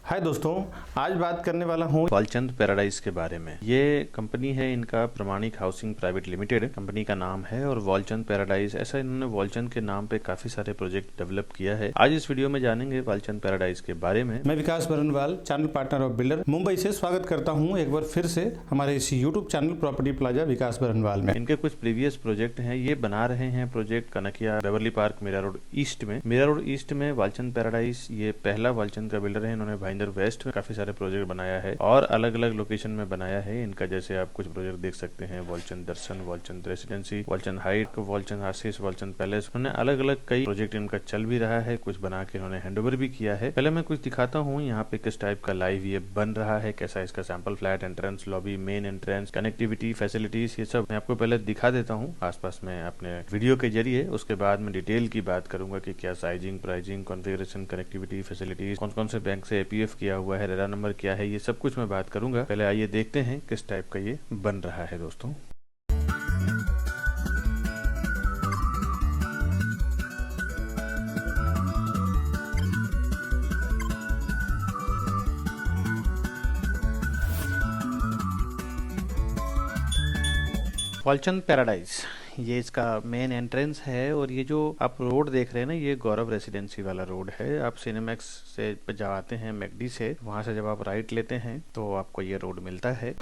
हाय दोस्तों, आज बात करने वाला हूँ वालचंद पैराडाइज के बारे में। ये कंपनी है, इनका प्रमाणिक हाउसिंग प्राइवेट लिमिटेड कंपनी का नाम है और वालचंद पैराडाइज ऐसा इन्होंने वालचंद के नाम पे काफी सारे प्रोजेक्ट डेवलप किया है। आज इस वीडियो में जानेंगे वालचंद पैराडाइज के बारे में। मैं Vikas Barnwal, channel partner of builder Mumbai से स्वागत करता हूँ एक बार फिर से हमारे इस यूट्यूब चैनल प्रॉपर्टी प्लाजा विकास बरनवाल में। इनके कुछ प्रीवियस प्रोजेक्ट हैं। ये बना रहे हैं project Kanakia Beverly Park Mira road east में। मीरा रोड ईस्ट में वालचंद पैराडाइज ये पहला वालचंद का बिल्डर है। इन्होंने भाईंदर वेस्ट में काफी सारे प्रोजेक्ट बनाया है और अलग अलग लोकेशन में बनाया है इनका। जैसे आप कुछ प्रोजेक्ट देख सकते हैं, वालचंद दर्शन, वालचंद रेसिडेंसी, वालचंद हाइट, वालचंद आशीष, वालचंद पैलेस। उन्होंने अलग अलग कई प्रोजेक्ट इनका चल भी रहा है, कुछ बना के उन्होंने हैंडओवर भी किया है। पहले मैं कुछ दिखाता हूँ यहाँ पे किस टाइप का लाइव ये बन रहा है, कैसा इसका sample flat, entrance, lobby, main entrance, connectivity, facilities, ये सब मैं आपको पहले दिखा देता हूँ आसपास में अपने वीडियो के जरिए। उसके बाद में डिटेल की बात करूंगा कि क्या sizing, pricing, configuration, connectivity, facilities, कौन कौन से बैंक से एपीएफ किया हुआ है, रेरा नंबर क्या है, ये सब कुछ मैं बात करूंगा। पहले आइए देखते हैं किस टाइप का ये बन रहा है दोस्तों। वालचंद पैराडाइज ये इसका मेन एंट्रेंस है और ये जो आप रोड देख रहे हैं ना, ये गौरव रेसिडेंसी वाला रोड है। आप सिनेमैक्स से जाते हैं मैकडी से, वहां से जब आप राइट लेते हैं तो आपको ये रोड मिलता है।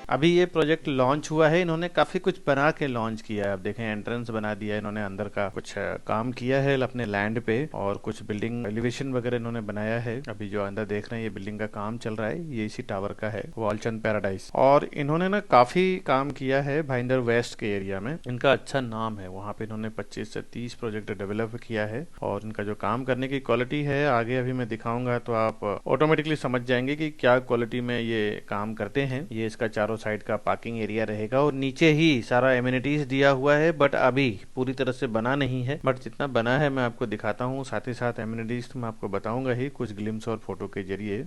अभी ये प्रोजेक्ट लॉन्च हुआ है। इन्होंने काफी कुछ बना के लॉन्च किया है। आप देखें, एंट्रेंस बना दिया है इन्होंने, अंदर का कुछ काम किया है अपने लैंड पे और कुछ बिल्डिंग एलिवेशन वगैरह इन्होंने बनाया है। अभी जो अंदर देख रहे हैं ये बिल्डिंग का काम चल रहा है, ये इसी टावर का है, वालचंद पैराडाइज। और इन्होंने ना काफी काम किया है भाईंदर वेस्ट के एरिया में। इनका अच्छा नाम है, वहाँ पे इन्होंने 25 से 30 प्रोजेक्ट डेवलप किया है और इनका जो काम करने की क्वालिटी है आगे अभी मैं दिखाऊंगा तो आप ऑटोमेटिकली समझ जाएंगे कि क्या क्वालिटी में ये काम करते हैं। ये इसका चारों साइड का पार्किंग एरिया रहेगा और नीचे ही सारा एमिनिटीज दिया हुआ है, बट अभी पूरी तरह से बना नहीं है। बट जितना बना है मैं आपको दिखाता हूँ, साथ ही साथ एमिनिटीज तो मैं आपको बताऊंगा ही कुछ ग्लिम्स और फोटो के जरिए।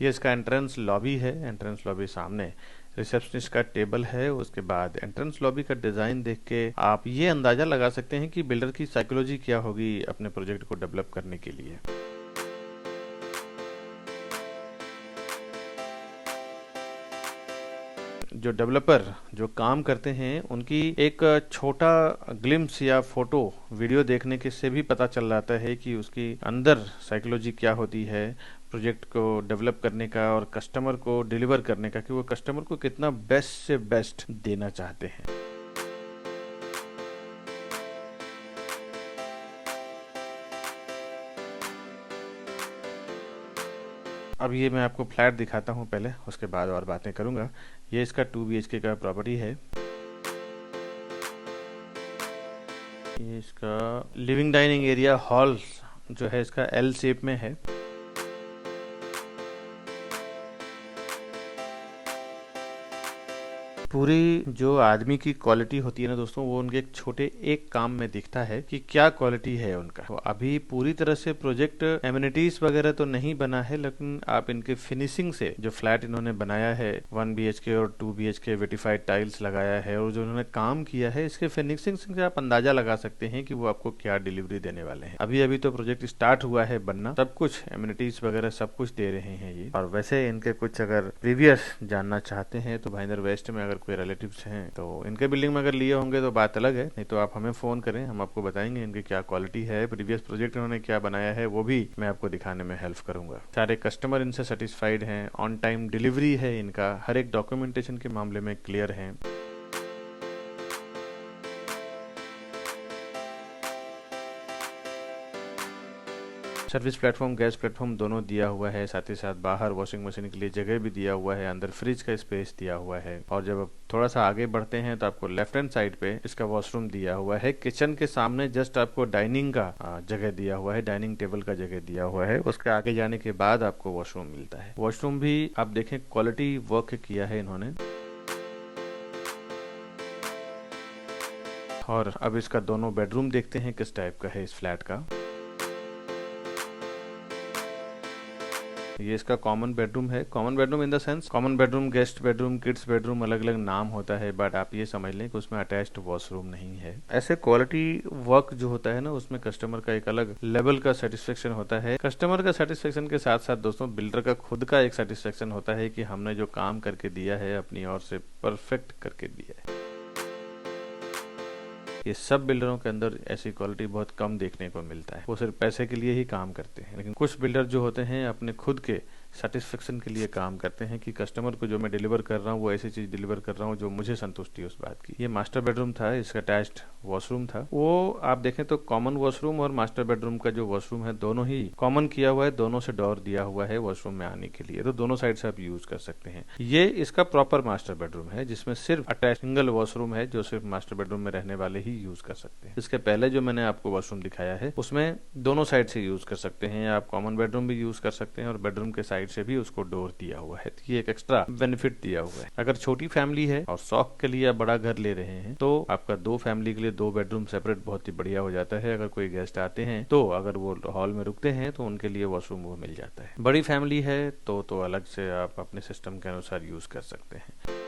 ये इसका एंट्रेंस लॉबी है। एंट्रेंस लॉबी सामने रिसेप्शनिस्ट का टेबल है। उसके बाद एंट्रेंस लॉबी का डिजाइन देख के आप ये अंदाजा लगा सकते हैं कि बिल्डर की साइकोलॉजी क्या होगी अपने प्रोजेक्ट को डेवलप करने के लिए। जो डेवलपर जो काम करते हैं उनकी एक छोटा ग्लिम्स या फोटो वीडियो देखने के से भी पता चल जाता है कि उसकी अंदर साइकोलॉजी क्या होती है प्रोजेक्ट को डेवलप करने का और कस्टमर को डिलीवर करने का, कि वो कस्टमर को कितना बेस्ट से बेस्ट देना चाहते हैं। अब ये मैं आपको फ्लैट दिखाता हूँ पहले, उसके बाद और बातें करूंगा। ये इसका 2 BHK का प्रॉपर्टी है। ये इसका लिविंग डाइनिंग एरिया हॉल जो है इसका एल शेप में है। पूरी जो आदमी की क्वालिटी होती है ना दोस्तों, वो उनके एक छोटे एक काम में दिखता है कि क्या क्वालिटी है उनका। तो अभी पूरी तरह से प्रोजेक्ट एमिनिटीज वगैरह तो नहीं बना है, लेकिन आप इनके फिनिशिंग से जो फ्लैट इन्होंने बनाया है 1 BHK और 2 BHK वेटिफाइड टाइल्स लगाया है और जो उन्होंने काम किया है, इसके फिनिशिंग से आप अंदाजा लगा सकते हैं कि वो आपको क्या डिलीवरी देने वाले हैं। अभी अभी तो प्रोजेक्ट स्टार्ट हुआ है बनना, सब कुछ एमिनिटीज वगैरह सब कुछ दे रहे हैं ये। और वैसे इनके कुछ अगर प्रीवियस जानना चाहते हैं तो भाईंदर वेस्ट में अगर कोई रिलेटिव्स हैं तो इनके बिल्डिंग में अगर लिए होंगे तो बात अलग है, नहीं तो आप हमें फोन करें, हम आपको बताएंगे इनकी क्या क्वालिटी है, प्रीवियस प्रोजेक्ट इन्होंने क्या बनाया है, वो भी मैं आपको दिखाने में हेल्प करूंगा। सारे कस्टमर इनसे सेटिस्फाइड हैं, ऑन टाइम डिलीवरी है इनका, हर एक डॉक्यूमेंटेशन के मामले में क्लियर है। सर्विस प्लेटफॉर्म, गैस प्लेटफॉर्म दोनों दिया हुआ है। साथ ही साथ बाहर वॉशिंग मशीन के लिए जगह भी दिया हुआ है, अंदर फ्रिज का स्पेस दिया हुआ है। और जब आप थोड़ा सा आगे बढ़ते हैं तो आपको लेफ्ट हैंड साइड पे इसका वॉशरूम दिया हुआ है। किचन के सामने जस्ट आपको डाइनिंग का जगह दिया हुआ है, डाइनिंग टेबल का जगह दिया हुआ है। उसके आगे जाने के बाद आपको वॉशरूम मिलता है। वॉशरूम भी आप देखें क्वालिटी वर्क किया है इन्होंने। और अब इसका दोनों बेडरूम देखते हैं किस टाइप का है इस फ्लैट का। ये इसका कॉमन बेडरूम है। Common bedroom in the sense common bedroom, guest bedroom, kids bedroom अलग अलग नाम होता है, बट आप ये समझ लें कि उसमें अटैच्ड वॉशरूम नहीं है। ऐसे क्वालिटी वर्क जो होता है ना, उसमें कस्टमर का एक अलग लेवल का सेटिस्फेक्शन होता है। कस्टमर का सेटिस्फेक्शन के साथ साथ दोस्तों बिल्डर का खुद का एक सेटिस्फेक्शन होता है कि हमने जो काम करके दिया है अपनी ओर से परफेक्ट करके दिया है। ये सब बिल्डरों के अंदर ऐसी क्वालिटी बहुत कम देखने को मिलता है। वो सिर्फ पैसे के लिए ही काम करते हैं, लेकिन कुछ बिल्डर जो होते हैं अपने खुद के सेटिस्फेक्शन के लिए काम करते हैं कि कस्टमर को जो मैं डिलीवर कर रहा हूँ वो ऐसी चीज डिलीवर कर रहा हूँ जो मुझे संतुष्टि है उस बात की। ये मास्टर बेडरूम था, इसका अटैच्ड वॉशरूम था। वो आप देखें तो कॉमन वॉशरूम और मास्टर बेडरूम का जो वॉशरूम है दोनों ही कॉमन किया हुआ है, दोनों से डोर दिया हुआ है वॉशरूम में आने के लिए, तो दोनों साइड से आप यूज कर सकते हैं। ये इसका प्रॉपर मास्टर बेडरूम है जिसमें सिर्फ अटैच सिंगल वॉशरूम है जो सिर्फ मास्टर बेडरूम में रहने वाले ही यूज कर सकते हैं। इसके पहले जो मैंने आपको वॉशरूम दिखाया है उसमें दोनों साइड से यूज कर सकते हैं, आप कॉमन बेडरूम भी यूज कर सकते हैं और बेडरूम के साइड से भी उसको डोर दिया हुआ है। तो ये एक एक्स्ट्रा बेनिफिट दिया हुआ है। अगर छोटी फैमिली है और शौक के लिए आप बड़ा घर ले रहे हैं तो आपका 2 फैमिली के लिए 2 बेडरूम सेपरेट बहुत ही बढ़िया हो जाता है। अगर कोई गेस्ट आते हैं तो अगर वो हॉल में रुकते हैं तो उनके लिए वॉशरूम वो मिल जाता है। बड़ी फैमिली है तो अलग से आप अपने सिस्टम के अनुसार यूज कर सकते हैं।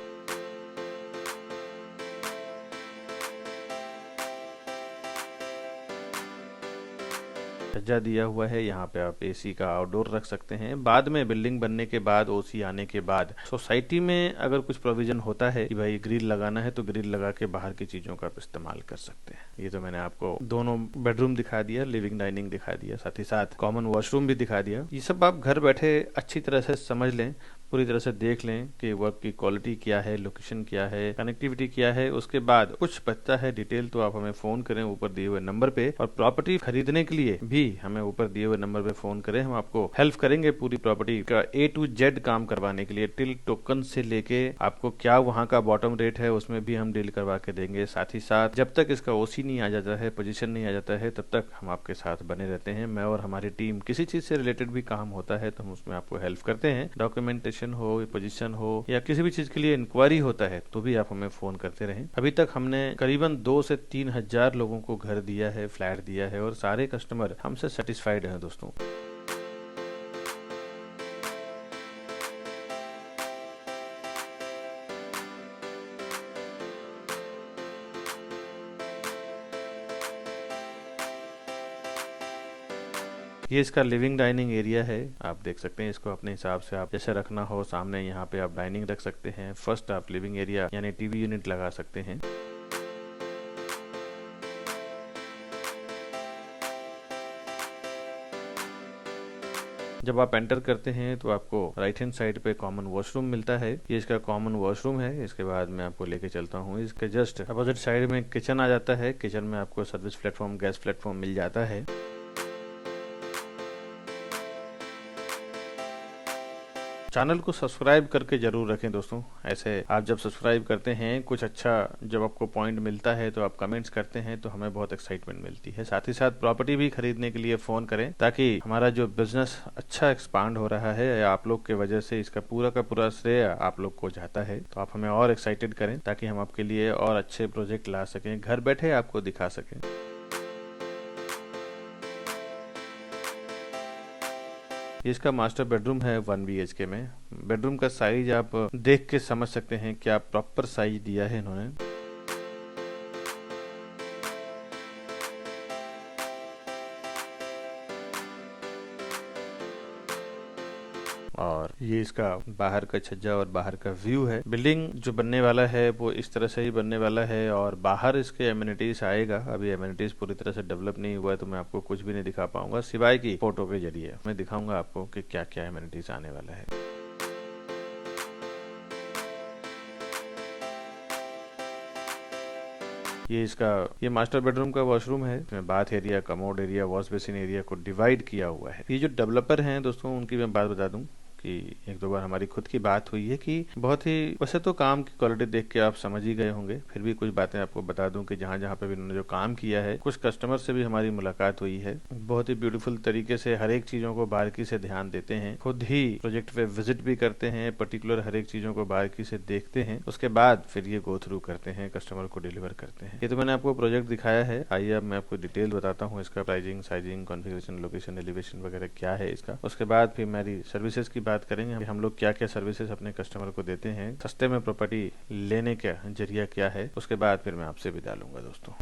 छज्जा दिया हुआ है, यहाँ पे आप एसी का आउटडोर रख सकते हैं। बाद में बिल्डिंग बनने के बाद, ओसी आने के बाद सोसाइटी में अगर कुछ प्रोविजन होता है कि भाई ग्रिल लगाना है तो ग्रिल लगा के बाहर की चीजों का इस्तेमाल कर सकते हैं। ये तो मैंने आपको दोनों बेडरूम दिखा दिया, लिविंग डाइनिंग दिखा दिया, साथ ही साथ कॉमन वॉशरूम भी दिखा दिया। ये सब आप घर बैठे अच्छी तरह से समझ लें, पूरी तरह से देख लें कि वर्क की क्वालिटी क्या है, लोकेशन क्या है, कनेक्टिविटी क्या है। उसके बाद कुछ बचता है डिटेल तो आप हमें फोन करें ऊपर दिए हुए नंबर पे, और प्रॉपर्टी खरीदने के लिए भी हमें ऊपर दिए हुए नंबर पे फोन करें। हम आपको हेल्प करेंगे पूरी प्रॉपर्टी का A to Z काम करवाने के लिए, टिल टोकन से लेके आपको क्या वहाँ का बॉटम रेट है उसमें भी हम डील करवा के देंगे। साथ ही साथ जब तक इसका ओसी नहीं आ जाता है, पोजीशन नहीं आ जाता है, तब तक हम आपके साथ बने रहते हैं। मैं और हमारी टीम किसी चीज से रिलेटेड भी काम होता है तो हम उसमें आपको हेल्प करते हैं। डॉक्यूमेंटेशन हो, पोजीशन हो या किसी भी चीज के लिए इंक्वायरी होता है तो भी आप हमें फोन करते रहें। अभी तक हमने करीबन 2 से 3 हजार लोगों को घर दिया है, फ्लैट दिया है और सारे कस्टमर हमसे सेटिस्फाइड हैं दोस्तों। ये इसका लिविंग डाइनिंग एरिया है, आप देख सकते हैं। इसको अपने हिसाब से आप जैसे रखना हो, सामने यहाँ पे आप डाइनिंग रख सकते हैं। फर्स्ट आप लिविंग एरिया यानी टीवी यूनिट लगा सकते हैं। जब आप एंटर करते हैं तो आपको राइट हैंड साइड पे कॉमन वॉशरूम मिलता है। ये इसका कॉमन वॉशरूम है। इसके बाद मैं आपको लेके चलता हूँ, इसके जस्ट अपोजिट साइड में किचन आ जाता है। किचन में आपको सर्विस प्लेटफॉर्म, गैस प्लेटफॉर्म मिल जाता है। चैनल को सब्सक्राइब करके जरूर रखें दोस्तों। ऐसे आप जब सब्सक्राइब करते हैं, कुछ अच्छा जब आपको पॉइंट मिलता है तो आप कमेंट्स करते हैं तो हमें बहुत एक्साइटमेंट मिलती है। साथ ही साथ प्रॉपर्टी भी खरीदने के लिए फोन करें ताकि हमारा जो बिजनेस अच्छा एक्सपांड हो रहा है, आप लोग के वजह से इसका पूरा का पूरा श्रेय आप लोग को जाता है। तो आप हमें और एक्साइटेड करें ताकि हम आपके लिए और अच्छे प्रोजेक्ट ला सकें, घर बैठे आपको दिखा सकें। इसका मास्टर बेडरूम है 1 BHK में। बेडरूम का साइज आप देख के समझ सकते हैं क्या प्रॉपर साइज दिया है इन्होंने। और ये इसका बाहर का छज्जा और बाहर का व्यू है। बिल्डिंग जो बनने वाला है वो इस तरह से ही बनने वाला है और बाहर इसके एमिनिटीज आएगा। अभी एमिनिटीज पूरी तरह से डेवलप नहीं हुआ है तो मैं आपको कुछ भी नहीं दिखा पाऊंगा, सिवाय की फोटो के जरिए मैं दिखाऊंगा आपको कि क्या क्या एमिनिटीज आने वाला है। ये मास्टर बेडरूम का वॉशरूम है। इसमें bath area, commode area, wash basin area को डिवाइड किया हुआ है। ये जो डेवलपर हैं दोस्तों, उनकी मैं बात बता दूं कि एक दो बार हमारी खुद की बात हुई है कि बहुत ही, वैसे तो काम की क्वालिटी देख के आप समझ ही गए होंगे, फिर भी कुछ बातें आपको बता दूं कि जहाँ जहाँ पे भी उन्होंने जो काम किया है, कुछ कस्टमर से भी हमारी मुलाकात हुई है। बहुत ही ब्यूटीफुल तरीके से हर एक चीजों को बारीकी से ध्यान देते हैं, खुद ही प्रोजेक्ट पे विजिट भी करते हैं, पर्टिकुलर हर एक चीजों को बारीकी से देखते हैं, उसके बाद फिर ये गो थ्रू करते हैं, कस्टमर को डिलीवर करते हैं। ये तो मैंने आपको प्रोजेक्ट दिखाया है। आइए अब मैं आपको डिटेल बताता हूँ इसका, pricing, sizing, configuration, location, elevation वगैरह क्या है इसका। उसके बाद फिर मेरी सर्विसेज की बात करेंगे, हम लोग क्या क्या सर्विसेज अपने कस्टमर को देते हैं, सस्ते में प्रॉपर्टी लेने का जरिया क्या है। उसके बाद फिर मैं आपसे विदा लूंगा दोस्तों।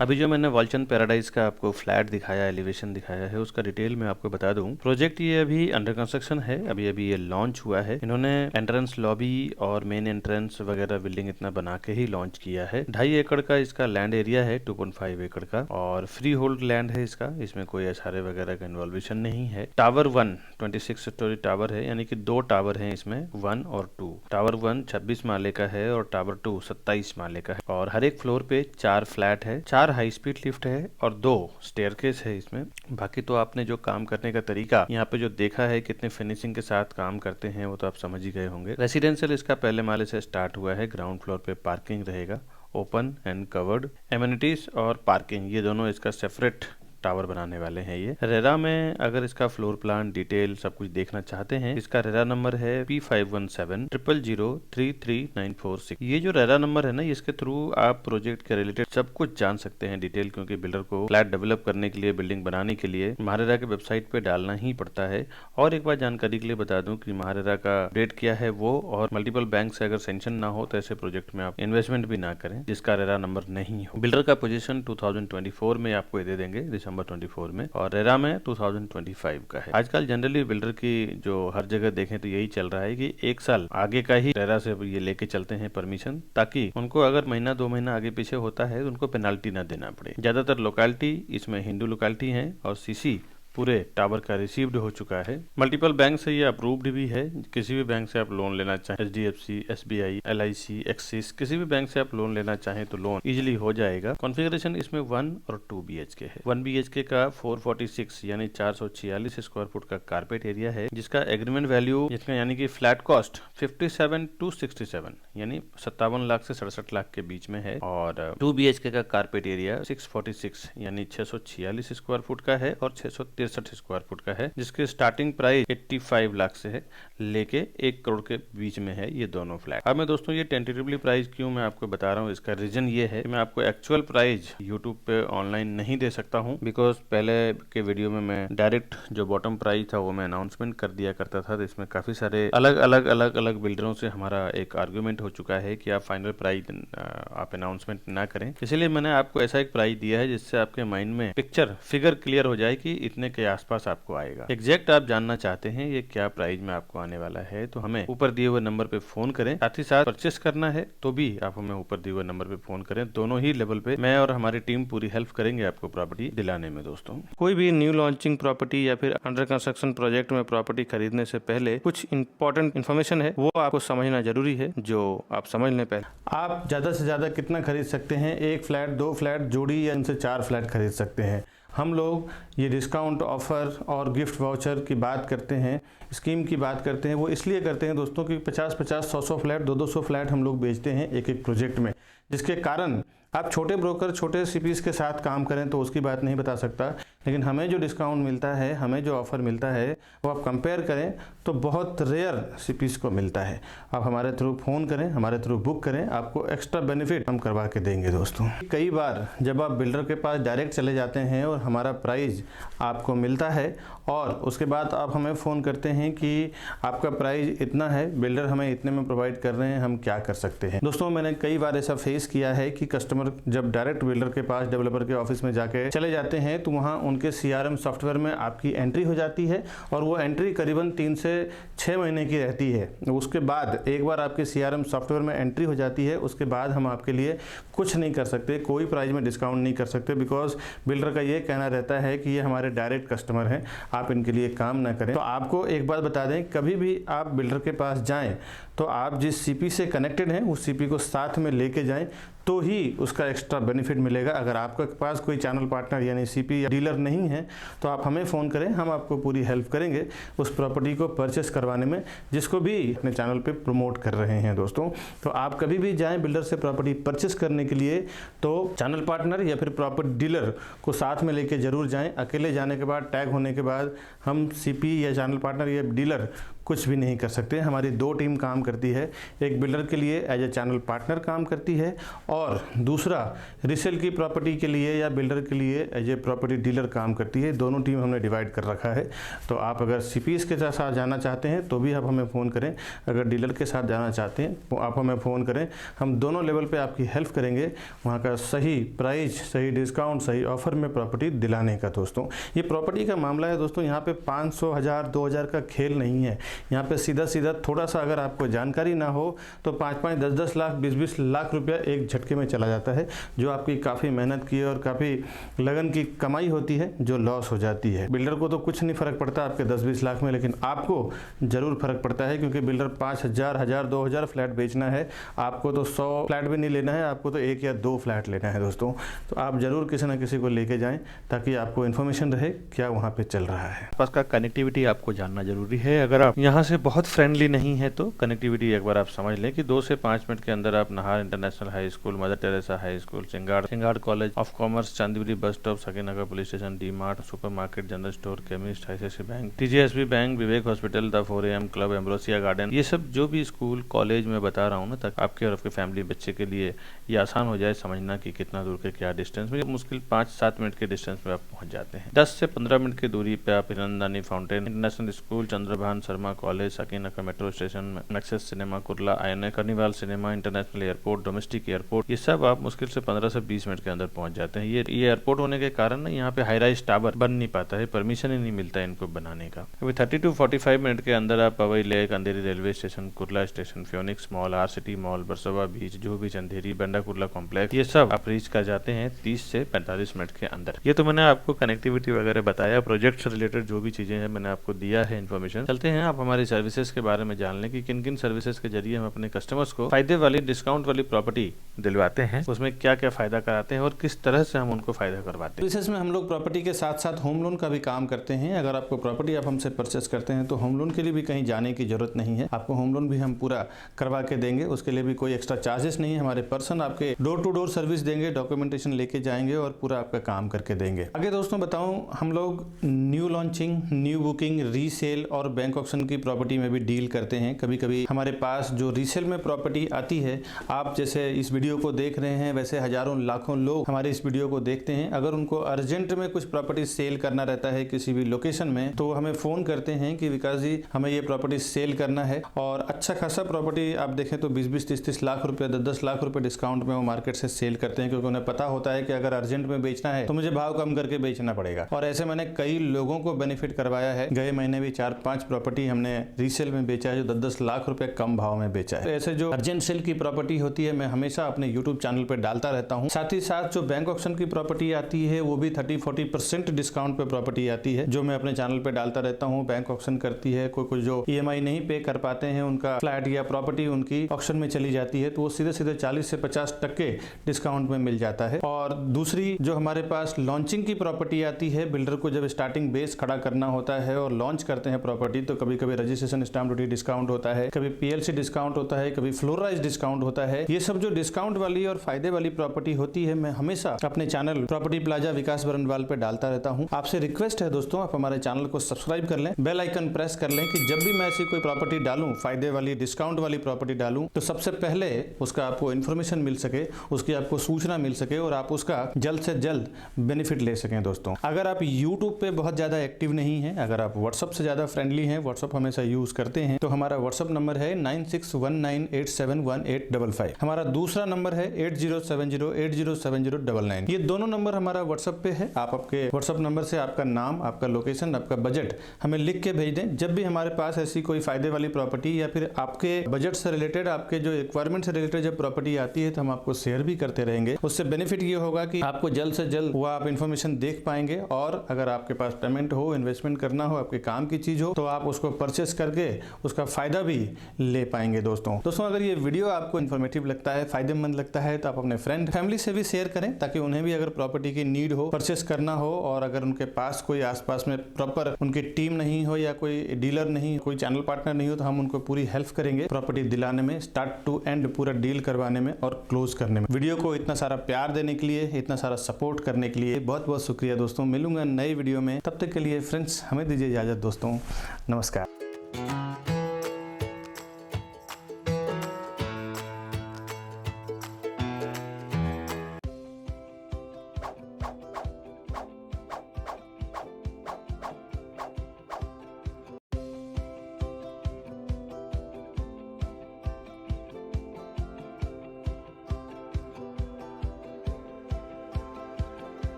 अभी जो मैंने वॉलचंद पैराडाइज का आपको फ्लैट दिखाया, एलिवेशन दिखाया है, उसका डिटेल मैं आपको बता दूं। प्रोजेक्ट ये अभी अंडर कंस्ट्रक्शन है, अभी अभी ये लॉन्च हुआ है। इन्होंने एंट्रेंस लॉबी और मेन एंट्रेंस वगैरह बिल्डिंग इतना बना के ही लॉन्च किया है। 2.5 एकड़ का इसका लैंड एरिया है, 2.5 एकड़ का, और फ्री होल्ड लैंड है इसका। इसमें कोई एसआरए वगैरह का इन्वॉल्वेशन नहीं है। टावर 1 26 स्टोरी टावर है, यानी कि 2 टावर है इसमें, 1 और 2। टावर 1 26 माले का है और टावर 2 27 माले का है, और हर एक फ्लोर पे 4 फ्लैट है, 4 हाई स्पीड लिफ्ट है और 2 स्टेयरकेस है इसमें। बाकी तो आपने जो काम करने का तरीका यहाँ पे जो देखा है, कितने फिनिशिंग के साथ काम करते हैं, वो तो आप समझ ही गए होंगे। रेसिडेंशियल इसका पहले माले से स्टार्ट हुआ है। ग्राउंड फ्लोर पे पार्किंग रहेगा, ओपन एंड कवर्ड। एमिनिटीज और पार्किंग ये दोनों इसका सेपरेट टावर बनाने वाले हैं। ये रेरा में अगर इसका फ्लोर प्लान डिटेल सब कुछ देखना चाहते हैं, इसका रेरा नंबर है P517000333946। ये जो रेरा नंबर है ना, इसके थ्रू आप प्रोजेक्ट के रिलेटेड सब कुछ जान सकते हैं डिटेल, क्योंकि बिल्डर को फ्लैट डेवलप करने के लिए, बिल्डिंग बनाने के लिए महारेरा के वेबसाइट पे डालना ही पड़ता है। और एक बार जानकारी के लिए बता दूं कि महारेरा का रेट क्या है वो, और मल्टीपल बैंक से अगर सेंक्शन ना हो तो ऐसे प्रोजेक्ट में आप इन्वेस्टमेंट भी ना करें जिसका रेरा नंबर नहीं हो। बिल्डर का पोजीशन 2024 में आपको दे देंगे, दिसंबर 24 में, और रेरा में 2025 का है। आजकल जनरली बिल्डर की जो हर जगह देखें तो यही चल रहा है कि 1 साल आगे का ही रेरा से ये लेके चलते हैं परमिशन, ताकि उनको अगर महीना 2 महीना आगे पीछे होता है तो उनको पेनाल्टी ना देना पड़े। ज्यादातर लोकेलिटी इसमें हिंदू लोकेलिटी है, और सीसी पूरे टावर का रिसीव्ड हो चुका है। मल्टीपल बैंक से ये अप्रूव्ड भी है। किसी भी बैंक से आप लोन लेना चाहें, HDFC, SBI, LIC, एक्सिस, किसी भी बैंक से आप लोन लेना चाहें तो लोन इजीली हो जाएगा। कॉन्फ़िगरेशन इसमें 1 और 2 BHK है। 1 BHK का 446 यानी 446 स्क्वायर फुट का कारपेट एरिया है, जिसका एग्रीमेंट वैल्यू, जिसका यानी कि फ्लैट कॉस्ट 57 to 67 यानी 57 लाख से 67 लाख के बीच में है। और 2 BHK का कारपेट एरिया 646 यानी 646 स्क्वायर फुट का है और 663 स्क्वायर फुट का है, जिसके स्टार्टिंग प्राइस 85 लाख से है लेके 1 करोड़ के बीच में है ये दोनों फ्लैट। अब मैं दोस्तों ये टेंटेटिवली प्राइस क्यों मैं आपको बता रहा हूँ, इसका रीजन ये है कि मैं आपको एक्चुअल प्राइस यूट्यूब पे ऑनलाइन नहीं दे सकता हूँ, बिकॉज पहले के वीडियो में मैं डायरेक्ट जो बॉटम प्राइस था वो मैं अनाउंसमेंट कर दिया करता था, तो इसमें काफी सारे अलग अलग बिल्डरों से हमारा एक आर्ग्यूमेंट हो चुका है कि आप फाइनल प्राइस आप अनाउंसमेंट ना करें। इसीलिए मैंने आपको ऐसा एक प्राइस दिया है जिससे आपके माइंड में पिक्चर फिगर क्लियर हो जाए कि इतने के आसपास आपको आएगा। एग्जैक्ट आप जानना चाहते हैं ये क्या प्राइस में आपको आने वाला है, तो हमें ऊपर दिए हुए नंबर पे फोन करें। साथ ही साथ परचेस करना है तो भी आप हमें ऊपर दिए हुए नंबर पे फोन करें। दोनों ही लेवल पे मैं और हमारी टीम पूरी हेल्प करेंगे आपको प्रॉपर्टी दिलाने में। दोस्तों, कोई भी न्यू लॉन्चिंग प्रॉपर्टी या फिर अंडर कंस्ट्रक्शन प्रोजेक्ट में प्रॉपर्टी खरीदने से पहले कुछ इंपॉर्टेंट इन्फॉर्मेशन है, वो आपको समझना जरूरी है, जो आप समझ लें। पहले आप ज़्यादा से ज़्यादा कितना खरीद सकते हैं? 1 फ्लैट, 2 फ्लैट, जोड़ी, या इनसे 4 फ्लैट खरीद सकते हैं। हम लोग ये डिस्काउंट ऑफ़र और गिफ्ट वाउचर की बात करते हैं, स्कीम की बात करते हैं, वो इसलिए करते हैं दोस्तों कि 50-50, 100-100 फ्लैट, 200-200 फ्लैट हम लोग बेचते हैं एक प्रोजेक्ट में, जिसके कारण आप छोटे ब्रोकर, छोटे सीपीस के साथ काम करें तो उसकी बात नहीं बता सकता, लेकिन हमें जो डिस्काउंट मिलता है, हमें जो ऑफ़र मिलता है, वो आप कंपेयर करें तो बहुत रेयर सीपीस को मिलता है। आप हमारे थ्रू फ़ोन करें, हमारे थ्रू बुक करें, आपको एक्स्ट्रा बेनिफिट हम करवा के देंगे। दोस्तों, कई बार जब आप बिल्डर के पास डायरेक्ट चले जाते हैं और हमारा प्राइस आपको मिलता है और उसके बाद आप हमें फ़ोन करते हैं कि आपका प्राइस इतना है, बिल्डर हमें इतने में प्रोवाइड कर रहे हैं, हम क्या कर सकते हैं। दोस्तों, मैंने कई बार ऐसा फेस किया है कि कस्टमर जब डायरेक्ट बिल्डर के पास, डेवलपर के ऑफिस में जाके चले जाते हैं तो वहाँ उनके CRM सॉफ्टवेयर में आपकी एंट्री हो जाती है और वो एंट्री करीबन 3 से 6 महीने की रहती है। उसके बाद एक बार आपके CRM सॉफ्टवेयर में एंट्री हो जाती है, उसके बाद हम आपके लिए कुछ नहीं कर सकते, कोई प्राइस में डिस्काउंट नहीं कर सकते, बिकॉज बिल्डर का ये कहना रहता है कि ये हमारे डायरेक्ट कस्टमर हैं, आप इनके लिए काम ना करें। तो आपको एक बात बता दें, कभी भी आप बिल्डर के पास जाएं तो आप जिस CP से कनेक्टेड हैं उस CP को साथ में लेके जाएं, तो ही उसका एक्स्ट्रा बेनिफिट मिलेगा। अगर आपके पास कोई चैनल पार्टनर यानी सीपी या डीलर नहीं है तो आप हमें फ़ोन करें, हम आपको पूरी हेल्प करेंगे उस प्रॉपर्टी को परचेस करवाने में जिसको भी अपने चैनल पे प्रमोट कर रहे हैं दोस्तों। तो आप कभी भी जाएं बिल्डर से प्रॉपर्टी परचेस करने के लिए तो चैनल पार्टनर या फिर प्रॉपर्टी डीलर को साथ में लेके ज़रूर जाएं। अकेले जाने के बाद, टैग होने के बाद हम सीपी या चैनल पार्टनर या डीलर कुछ भी नहीं कर सकते। हमारी 2 टीम काम करती है, एक बिल्डर के लिए एज ए चैनल पार्टनर काम करती है और दूसरा रीसेल की प्रॉपर्टी के लिए या बिल्डर के लिए एज ए प्रॉपर्टी डीलर काम करती है। दोनों टीम हमने डिवाइड कर रखा है। तो आप अगर सीपीएस के साथ जाना चाहते हैं तो भी आप हमें फ़ोन करें, अगर डीलर के साथ जाना चाहते हैं तो आप हमें फ़ोन करें। हम दोनों लेवल पर आपकी हेल्प करेंगे वहाँ का सही प्राइस, सही डिस्काउंट, सही ऑफर में प्रॉपर्टी दिलाने का। दोस्तों ये प्रॉपर्टी का मामला है दोस्तों, यहाँ पे 500, 1000, 2000 का खेल नहीं है। यहाँ पे सीधा सीधा थोड़ा सा अगर आपको जानकारी ना हो तो 5-5, 10-10 लाख, 20-20 लाख रुपया एक झटके में चला जाता है, जो आपकी काफ़ी मेहनत की और काफ़ी लगन की कमाई होती है जो लॉस हो जाती है। बिल्डर को तो कुछ नहीं फ़र्क पड़ता आपके 10-20 लाख में, लेकिन आपको ज़रूर फ़र्क पड़ता है क्योंकि बिल्डर 5000, 1000, 2000 फ्लैट बेचना है, आपको तो 100 फ्लैट भी नहीं लेना है, आपको तो 1 या 2 फ्लैट लेना है दोस्तों। तो आप ज़रूर किसी न किसी को लेके जाएँ ताकि आपको इन्फॉर्मेशन रहे क्या वहाँ पर चल रहा है। पास का कनेक्टिविटी आपको जानना जरूरी है। अगर आप यहाँ से बहुत फ्रेंडली नहीं है तो कनेक्टिविटी एक बार आप समझ लें कि 2 से 5 मिनट के अंदर आप Nahar international high school, mother Teresa high school, Sinhgad college of commerce, Chandivali bus stop, Sakinaka police station, D Mart, supermarket, general store, chemist, ICIC bank, TGSB bank, Vivek hospital, the 4AM club, Ambrosia garden, ये सब जो भी school college में बता रहा हूँ ना, तक आपके और आपके फैमिली बच्चे के लिए ये आसान हो जाए समझना कि कितना दूर के क्या डिस्टेंस में, मुश्किल 5-7 मिनट के डिस्टेंस में आप पहुंच जाते हैं। 10 से 15 मिनट की दूरी पे आप Hiranandani Fountain international school, Chandrabhan Sharma college, Sakinaka metro station, Maxus cinema, Kurla INA, carnival cinema, international airport, domestic airport, ये सब आप मुश्किल से 15 से 20 मिनट के अंदर पहुंच जाते हैं। ये एयरपोर्ट होने के कारण ना यहाँ पे हाई राइज टावर बन नहीं पाता है, परमिशन ही नहीं मिलता है इनको बनाने का। अभी 30 to 45 मिनट के अंदर आप Powai lake, Andheri railway station, Kurla station, Phoenix mall, R City mall, Versova beach, जो बीच, अंधेरी, बंडा कुर्ला कॉम्प्लेक्स, ये सब आप रीच कर जाते हैं 30 से 45 मिनट के अंदर। ये तो मैंने आपको कनेक्टिविटी वगैरह बताया, प्रोजेक्ट से रिलेटेड जो भी चीजें हैं मैंने आपको दिया है इन्फॉर्मेशन। चलते हैं आप हमारी सर्विसेज के बारे में जान लें कि किन किन सर्विसेज के जरिए हम अपने कस्टमर्स को फायदे वाली, डिस्काउंट वाली प्रॉपर्टी दिलवाते हैं, उसमें क्या क्या फायदा कराते हैं और किस तरह से हम उनको फायदा करवाते हैं। सर्विसेज में हम लोग प्रॉपर्टी के साथ साथ होम लोन का भी काम करते हैं। अगर आपको प्रॉपर्टी आप हमसे परचेस करते हैं तो होम लोन के लिए भी कहीं जाने की जरूरत नहीं है, आपको होम लोन भी हम पूरा करवा के देंगे, उसके लिए भी कोई एक्स्ट्रा चार्जेस नहीं है। हमारे पर्सन आपके डोर टू डोर सर्विस देंगे, डॉक्यूमेंटेशन लेके जाएंगे और पूरा आपका काम करके देंगे। आगे दोस्तों बताऊं, हम लोग new launching, new booking, resale और बैंक ऑक्शन की प्रॉपर्टी में भी डील करते हैं। कभी कभी हमारे पास जो रीसेल में प्रॉपर्टी आती है, आप जैसे इस वीडियो को देख रहे हैं वैसे हजारों लाखों लोग हमारे इस वीडियो को देखते हैं। अगर उनको अर्जेंट में कुछ प्रॉपर्टी सेल करना रहता है किसी भी लोकेशन में तो हमें फोन करते हैं कि विकास जी हमें ये प्रॉपर्टी सेल करना है, और अच्छा खासा प्रॉपर्टी आप देखें तो 20-20, 30-30 लाख रुपए, 10-10 लाख रुपए डिस्काउंट में वो मार्केट से सेल करते हैं, क्योंकि उन्हें पता होता है कि अगर अर्जेंट में बेचना है तो मुझे भाव कम करके बेचना पड़ेगा। और ऐसे मैंने कई लोगों को बेनिफिट करवाया है। गए महीने भी 4-5 प्रॉपर्टी हमने रीसेल में बेचा है जो 10-10 लाख रुपए कम भाव में बेचा है। तो ऐसे जो अर्जेंट सेल की प्रॉपर्टी होती है मैं हमेशा अपने यूट्यूब चैनल पर डालता रहता हूँ। साथ ही साथ जो बैंक ऑक्शन की प्रॉपर्टी आती है वो भी 30-40% डिस्काउंट पे प्रॉपर्टी आती है जो मैं अपने चैनल पे डालता रहता हूँ। बैंक ऑक्शन करती है, कोई जो EMI नहीं पे कर पाते हैं उनका फ्लैट या प्रॉपर्टी उनकी ऑक्शन में चली जाती है तो वो सीधे सीधे 40 से 50% डिस्काउंट में मिल जाता है। और दूसरी जो हमारे पास लॉन्चिंग की प्रॉपर्टी आती है, बिल्डर को जब स्टार्टिंग बेस खड़ा करना होता है और लॉन्च करते हैं प्रॉपर्टी तो कभी कभी रजिस्ट्रेशन स्टैम्प ड्यूटी डिस्काउंट होता है, कभी PLC डिस्काउंट होता है, कभी फ्लोराइज डिस्काउंट होता है। ये सब जो डिस्काउंट वाली और फायदे वाली प्रॉपर्टी होती है मैं हमेशा अपने चैनल प्रॉपर्टी प्लाजा विकास बरनवाल पे डालता रहता हूँ। आपसे रिक्वेस्ट है दोस्तों, आप हमारे चैनल को सब्सक्राइब कर लें, बेल आइकन प्रेस कर लें कि जब भी मैं ऐसी कोई प्रॉपर्टी डालूं, फायदे वाली, डिस्काउंट वाली प्रॉपर्टी डालूं तो सबसे पहले उसका आपको इन्फॉर्मेशन मिल सके, उसकी आपको सूचना मिल सके और आप उसका जल्द से जल्द बेनिफिट ले सकें। दोस्तों अगर आप यूट्यूब पे बहुत ज्यादा एक्टिव नहीं है, अगर आप व्हाट्सएप से ज्यादा फ्रेंडली हैं, व्हाट्सएप हमेशा यूज करते हैं, तो हमारा व्हाट्सएप नंबर है 9619871855। हमारा दूसरा नंबर है 8070807099। ये दोनों नंबर हमारा व्हाट्सएप पे है। आप आपके व्हाट्सएप नंबर से आपका नाम, आपका लोकेशन, आपका बजट हमें लिख के भेज दें। जब भी हमारे पास ऐसी कोई फायदे वाली प्रॉपर्टी या फिर आपके बजट से रिलेटेड, आपके जो रिक्वायरमेंट से रिलेटेड जब प्रॉपर्टी आती है तो हम आपको शेयर भी करते रहेंगे। उससे बेनिफिट ये होगा कि आपको जल्द से जल्द वो आप इन्फॉर्मेशन देख देख पाएंगे, और अगर आपके पास पेमेंट हो, इन्वेस्टमेंट करना हो, आपके काम की चीज़ हो, तो आप उसको परचेस करके उसका फ़ायदा भी ले पाएंगे। दोस्तों अगर ये वीडियो आपको इन्फॉर्मेटिव लगता है, फ़ायदेमंद लगता है, तो आप अपने फ्रेंड फैमिली से भी शेयर करें, ताकि उन्हें भी अगर प्रॉपर्टी की नीड हो, परचेस करना हो, और अगर उनके पास कोई आसपास में प्रॉपर उनकी टीम नहीं हो या कोई डीलर नहीं, कोई चैनल पार्टनर नहीं हो, तो हम उनको पूरी हेल्प करेंगे प्रॉपर्टी दिलाने में, स्टार्ट टू एंड पूरा डील करवाने में और क्लोज करने में। वीडियो को इतना सारा प्यार देने के लिए, इतना सारा सपोर्ट करने के लिए बहुत बहुत शुक्रिया दोस्तों। मिलूंगा नए वीडियो में, तब तक के लिए फ्रेंड्स हमें दीजिए इजाजत दोस्तों। नमस्कार।